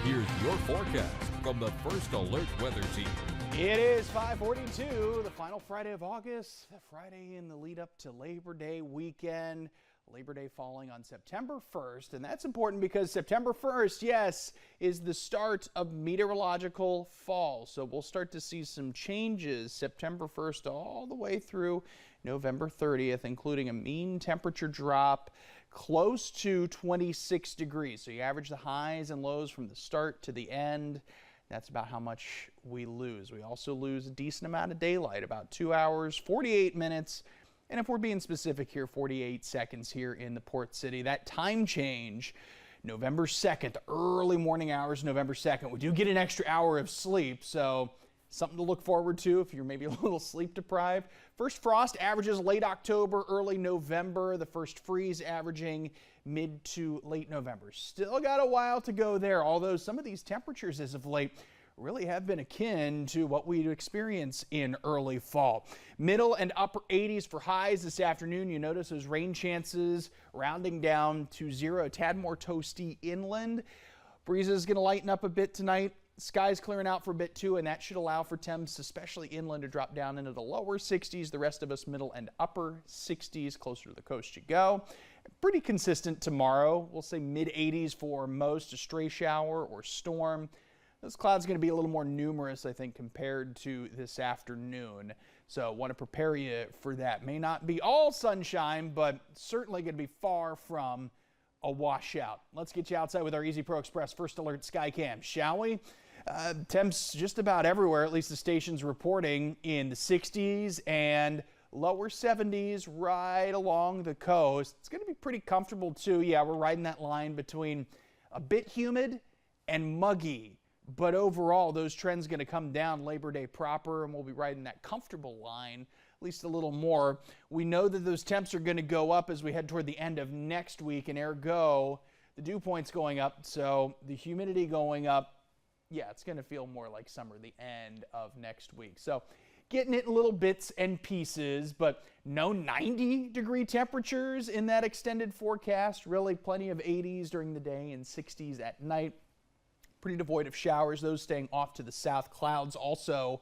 Here's your forecast from the First Alert Weather Team. It is 5:42, the final Friday of August, the Friday in the lead up to Labor Day weekend. Labor Day falling on September 1st, and that's important because September 1st, yes, is the start of meteorological fall. So we'll start to see some changes September 1st all the way through November 30th, including a mean temperature drop close to 26 degrees. So you average the highs and lows from the start to the end. That's about how much we lose. We also lose a decent amount of daylight, about 2 hours, 48 minutes. And if we're being specific here, 48 seconds here in the Port City. That time change, November 2nd, the early morning hours, November 2nd, we do get an extra hour of sleep. So something to look forward to if you're maybe a little sleep deprived. First frost averages late October, early November. The first freeze averaging mid to late November. Still got a while to go there, although some of these temperatures as of late really have been akin to what we'd experience in early fall. Middle and upper 80s for highs this afternoon. You notice those rain chances rounding down to zero, a tad more toasty inland. Breeze is going to lighten up a bit tonight. Skies clearing out for a bit too, and that should allow for temps, especially inland, to drop down into the lower 60s. The rest of us middle and upper 60s, closer to the coast you go. Pretty consistent tomorrow. We'll say mid 80s for most, a stray shower or storm. Those clouds are going to be a little more numerous, I think, compared to this afternoon. So want to prepare you for that. May not be all sunshine, but certainly going to be far from a washout. Let's get you outside with our Easy Pro Express First Alert Skycam, shall we? Temps just about everywhere, at least the station's reporting, in the 60s and lower 70s right along the coast. It's going to be pretty comfortable too. Yeah, we're riding that line between a bit humid and muggy. But overall, those trends going to come down Labor Day proper, and we'll be riding that comfortable line, at least a little more. We know that those temps are going to go up as we head toward the end of next week, and ergo, the dew point's going up, so the humidity going up. Yeah, it's going to feel more like summer the end of next week. So getting it in little bits and pieces, but no 90-degree temperatures in that extended forecast. Really plenty of 80s during the day and 60s at night. Pretty devoid of showers, those staying off to the south. Clouds also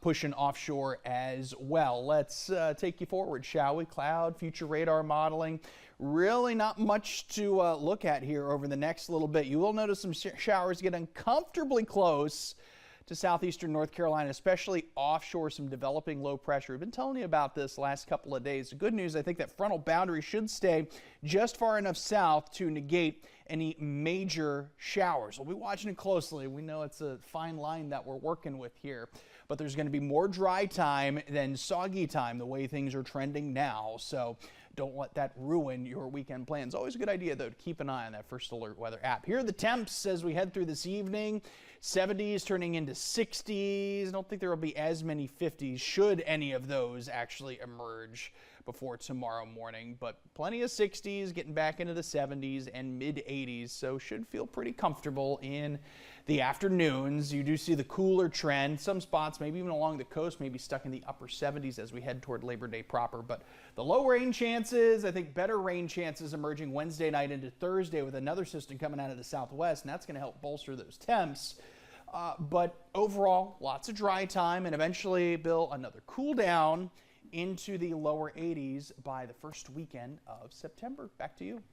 pushing offshore as well. Let's take you forward, shall we? Cloud, future radar modeling. Really not much to look at here over the next little bit. You will notice some showers get uncomfortably close to southeastern North Carolina, especially offshore, some developing low pressure. We've been telling you about this last couple of days. The good news, I think that frontal boundary should stay just far enough south to negate any major showers. We'll be watching it closely. We know it's a fine line that we're working with here, but there's going to be more dry time than soggy time the way things are trending now. So don't let that ruin your weekend plans. Always a good idea, though, to keep an eye on that First Alert Weather app. Here are the temps as we head through this evening. 70s turning into 60s. I don't think there will be as many 50s, should any of those actually emerge before tomorrow morning. But plenty of 60s, getting back into the 70s and mid 80s. So should feel pretty comfortable in the afternoons. You do see the cooler trend. Some spots, maybe even along the coast, maybe stuck in the upper 70s as we head toward Labor Day proper. But the low rain chances, I think better rain chances emerging Wednesday night into Thursday with another system coming out of the southwest, and that's going to help bolster those temps. But overall, lots of dry time, and eventually, Bill, another cool down into the lower 80s by the first weekend of September. Back to you.